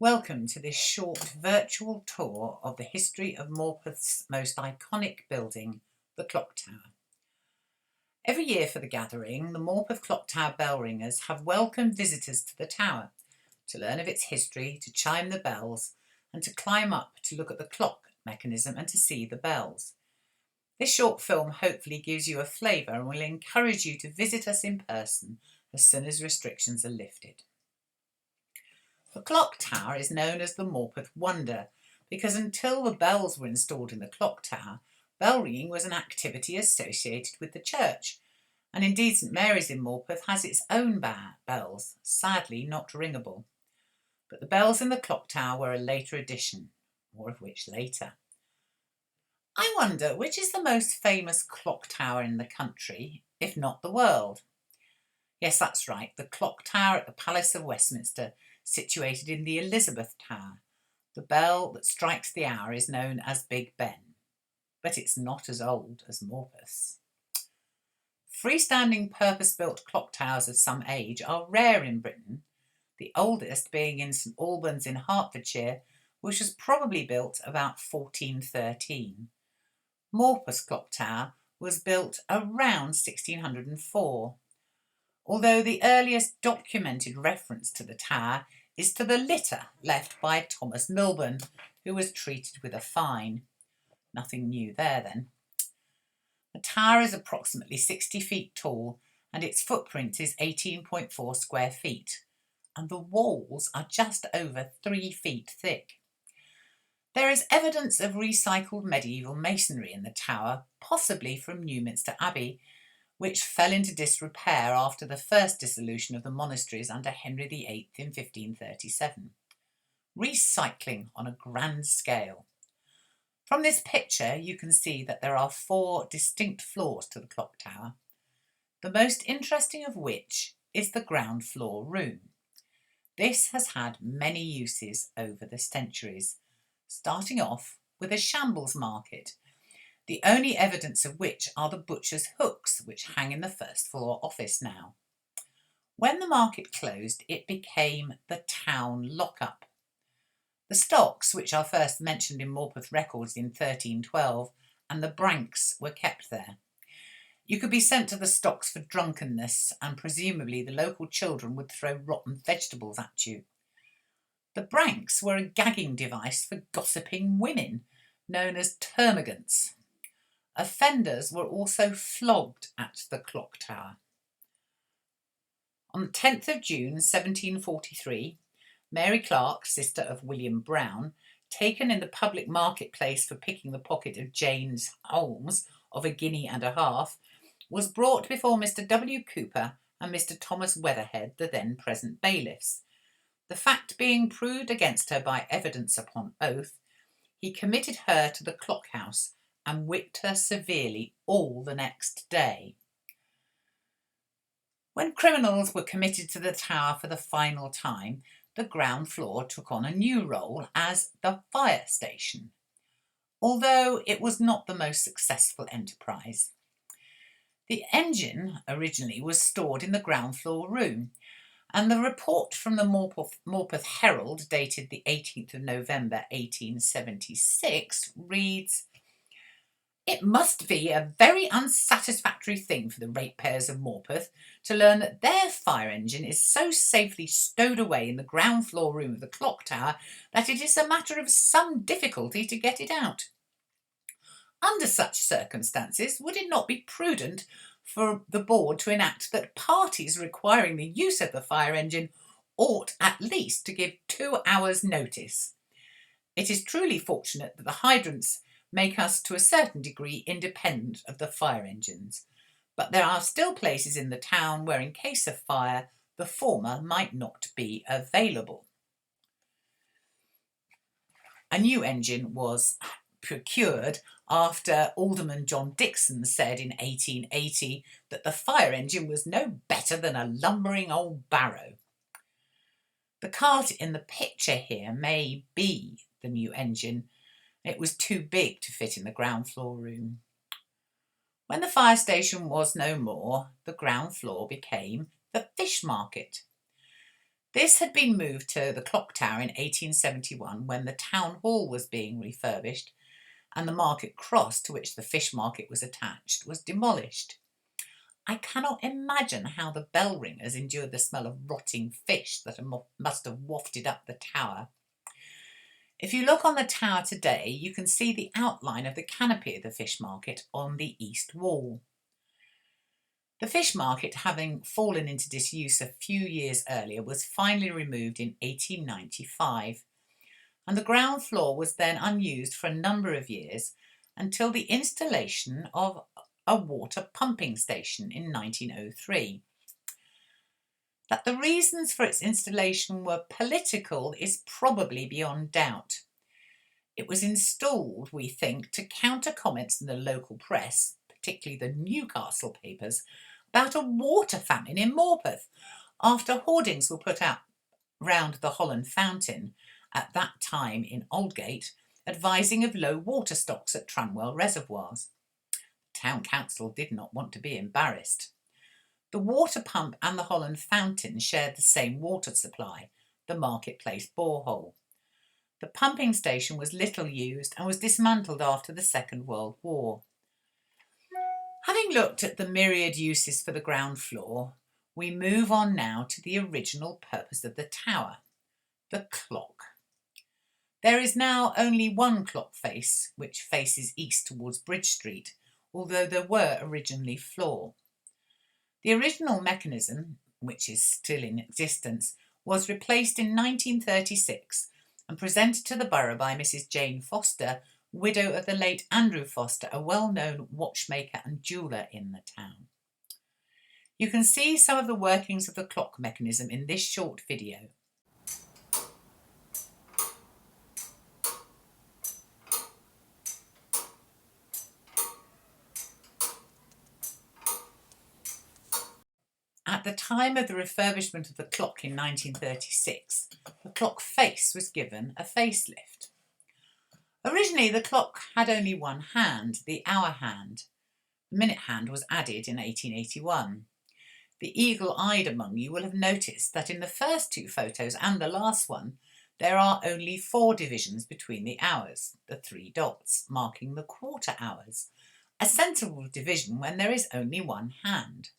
Welcome to this short virtual tour of the history of Morpeth's most iconic building, the Clock Tower. Every year for the gathering, the Morpeth Clock Tower bell ringers have welcomed visitors to the tower to learn of its history, to chime the bells, and to climb up to look at the clock mechanism and to see the bells. This short film hopefully gives you a flavour and will encourage you to visit us in person as soon as restrictions are lifted. The clock tower is known as the Morpeth Wonder because until the bells were installed in the clock tower, bell ringing was an activity associated with the church, and indeed St Mary's in Morpeth has its own bells, sadly not ringable. But the bells in the clock tower were a later addition, more of which later. I wonder which is the most famous clock tower in the country, if not the world? Yes, that's right, the clock tower at the Palace of Westminster, situated in the Elizabeth Tower. The bell that strikes the hour is known as Big Ben, but it's not as old as Morpeth's. Freestanding purpose-built clock towers of some age are rare in Britain, the oldest being in St Albans in Hertfordshire, which was probably built about 1413. Morpeth's clock tower was built around 1604. Although the earliest documented reference to the tower is to the litter left by Thomas Milburn, who was treated with a fine. Nothing new there then. The tower is approximately 60 feet tall and its footprint is 18.4 square feet, and the walls are just over 3 feet thick. There is evidence of recycled medieval masonry in the tower, possibly from Newminster Abbey, which fell into disrepair after the first dissolution of the monasteries under Henry VIII in 1537. Recycling on a grand scale. From this picture you can see that there are 4 distinct floors to the clock tower, the most interesting of which is the ground floor room. This has had many uses over the centuries, starting off with a shambles market, the only evidence of which are the butcher's hooks which hang in the first floor office now. When the market closed, it became the town lockup. The stocks, which are first mentioned in Morpeth records in 1312, and the branks were kept there. You could be sent to the stocks for drunkenness, and presumably the local children would throw rotten vegetables at you. The branks were a gagging device for gossiping women, known as termagants. Offenders were also flogged at the clock tower. On the 10th of June 1743, Mary Clark, sister of William Brown, taken in the public marketplace for picking the pocket of James Holmes of a guinea and a half, was brought before Mr. W. Cooper and Mr. Thomas Weatherhead, the then present bailiffs. The fact being proved against her by evidence upon oath, he committed her to the clock house and whipped her severely all the next day. When criminals were committed to the tower for the final time, the ground floor took on a new role as the fire station, although it was not the most successful enterprise. The engine originally was stored in the ground floor room, and the report from the Morpeth Herald, dated the 18th of November 1876, reads, "It must be a very unsatisfactory thing for the ratepayers of Morpeth to learn that their fire engine is so safely stowed away in the ground floor room of the clock tower that it is a matter of some difficulty to get it out. Under such circumstances, would it not be prudent for the board to enact that parties requiring the use of the fire engine ought at least to give 2 hours' notice? It is truly fortunate that the hydrants make us to a certain degree independent of the fire engines, but there are still places in the town where in case of fire the former might not be available." A new engine was procured after Alderman John Dixon said in 1880 that the fire engine was no better than a lumbering old barrow. The cart in the picture here may be the new engine. It was too big to fit in the ground floor room. When the fire station was no more, the ground floor became the fish market. This had been moved to the clock tower in 1871 when the town hall was being refurbished, and the market cross to which the fish market was attached was demolished. I cannot imagine how the bell ringers endured the smell of rotting fish that must have wafted up the tower. If you look on the tower today, you can see the outline of the canopy of the fish market on the east wall. The fish market, having fallen into disuse a few years earlier, was finally removed in 1895, and the ground floor was then unused for a number of years until the installation of a water pumping station in 1903. That the reasons for its installation were political is probably beyond doubt. It was installed, we think, to counter comments in the local press, particularly the Newcastle papers, about a water famine in Morpeth, after hoardings were put out round the Holland Fountain, at that time in Aldgate, advising of low water stocks at Tranwell reservoirs. The town council did not want to be embarrassed. The water pump and the Holland Fountain shared the same water supply, the Marketplace borehole. The pumping station was little used and was dismantled after the Second World War. Having looked at the myriad uses for the ground floor, we move on now to the original purpose of the tower, the clock. There is now only one clock face, which faces east towards Bridge Street, although there were originally four. The original mechanism, which is still in existence, was replaced in 1936 and presented to the borough by Mrs. Jane Foster, widow of the late Andrew Foster, a well-known watchmaker and jeweller in the town. You can see some of the workings of the clock mechanism in this short video. At the time of the refurbishment of the clock in 1936, the clock face was given a facelift. Originally, the clock had only one hand, the hour hand. The minute hand was added in 1881. The eagle-eyed among you will have noticed that in the first two photos and the last one, there are only 4 divisions between the hours, the 3 dots, marking the quarter hours, a sensible division when there is only one hand.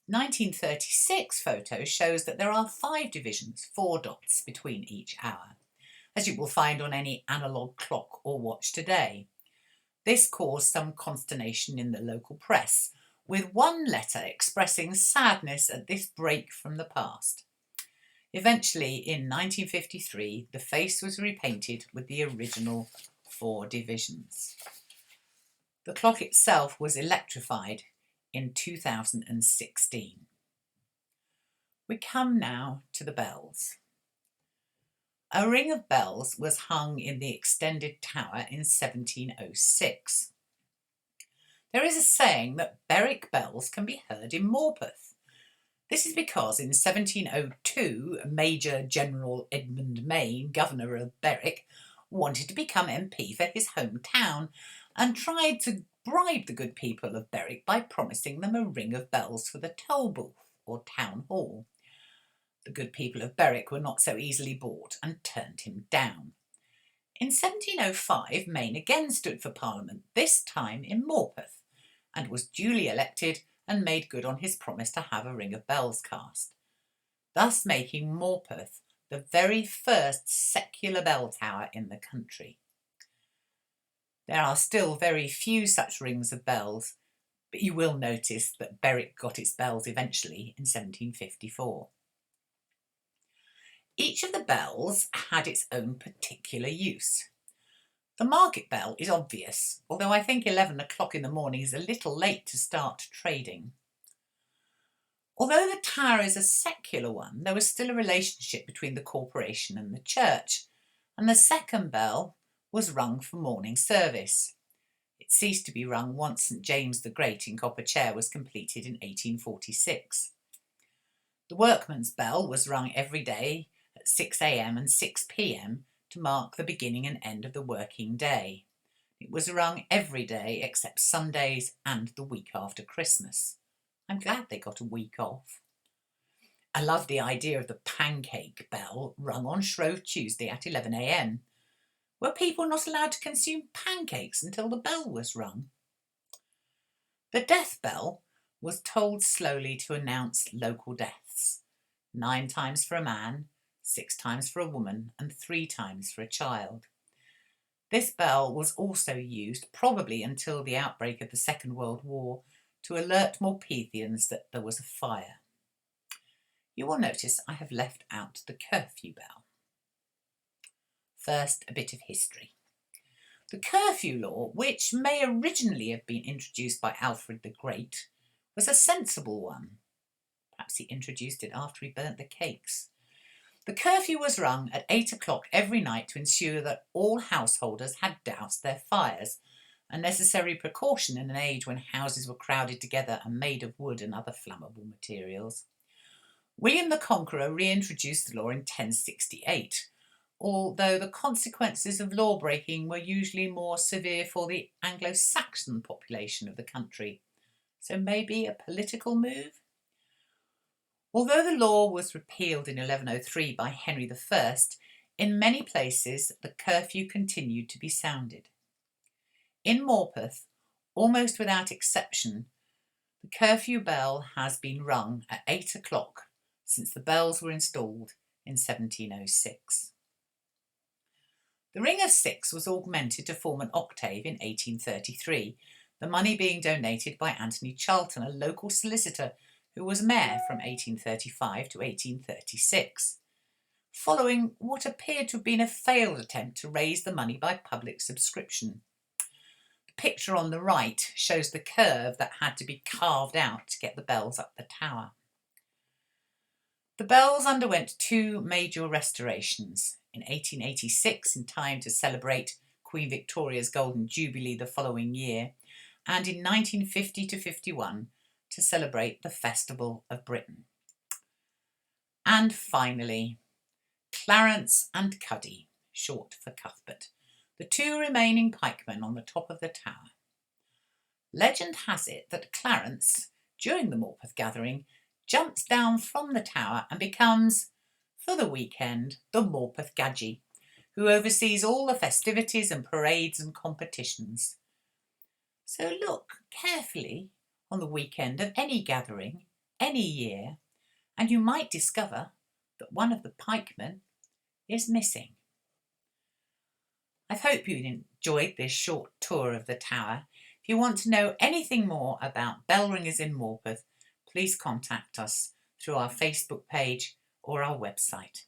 1936 photo shows that there are 5 divisions, 4 dots between each hour, as you will find on any analogue clock or watch today. This caused some consternation in the local press, with one letter expressing sadness at this break from the past. Eventually, in 1953, the face was repainted with the original 4 divisions. The clock itself was electrified in 2016. We come now to the bells. A ring of bells was hung in the extended tower in 1706. There is a saying that Berwick bells can be heard in Morpeth. This is because in 1702, Major General Edmund Mayne, Governor of Berwick, wanted to become MP for his hometown and tried to bribe the good people of Berwick by promising them a ring of bells for the toll booth or town hall. The good people of Berwick were not so easily bought and turned him down. In 1705, Mayne again stood for Parliament, this time in Morpeth, and was duly elected and made good on his promise to have a ring of bells cast, thus making Morpeth the very first secular bell tower in the country. There are still very few such rings of bells, but you will notice that Berwick got its bells eventually in 1754. Each of the bells had its own particular use. The market bell is obvious, although I think 11 o'clock in the morning is a little late to start trading. Although the tower is a secular one, there was still a relationship between the corporation and the church, and the second bell was rung for morning service. It ceased to be rung once St James the Great in copper chair was completed in 1846. The workman's bell was rung every day at 6 a.m. and 6 p.m. to mark the beginning and end of the working day. It was rung every day except Sundays and the week after Christmas. I'm glad they got a week off. I love the idea of the pancake bell rung on Shrove Tuesday at 11 a.m. Were people not allowed to consume pancakes until the bell was rung? The death bell was tolled slowly to announce local deaths, 9 times for a man, 6 times for a woman, and 3 times for a child. This bell was also used, probably until the outbreak of the Second World War, to alert Morpethians that there was a fire. You will notice I have left out the curfew bell. First, a bit of history. The curfew law, which may originally have been introduced by Alfred the Great, was a sensible one. Perhaps he introduced it after he burnt the cakes. The curfew was rung at 8 o'clock every night to ensure that all householders had doused their fires, a necessary precaution in an age when houses were crowded together and made of wood and other flammable materials. William the Conqueror reintroduced the law in 1068, although the consequences of law-breaking were usually more severe for the Anglo-Saxon population of the country. So maybe a political move? Although the law was repealed in 1103 by Henry I, in many places the curfew continued to be sounded. In Morpeth, almost without exception, the curfew bell has been rung at 8 o'clock since the bells were installed in 1706. The ring of 6 was augmented to form an octave in 1833, the money being donated by Anthony Charlton, a local solicitor who was mayor from 1835 to 1836, following what appeared to have been a failed attempt to raise the money by public subscription. The picture on the right shows the curve that had to be carved out to get the bells up the tower. The bells underwent 2 major restorations. In 1886, in time to celebrate Queen Victoria's Golden Jubilee the following year, and in 1950 to 51 to celebrate the Festival of Britain. And finally, Clarence and Cuddy, short for Cuthbert, the 2 remaining pikemen on the top of the tower. Legend has it that Clarence, during the Morpeth gathering, jumps down from the tower and becomes, for the weekend, the Morpeth Gadgie, who oversees all the festivities and parades and competitions. So look carefully on the weekend of any gathering, any year, and you might discover that one of the pikemen is missing. I hope you enjoyed this short tour of the tower. If you want to know anything more about bell ringers in Morpeth, please contact us through our Facebook page or our website.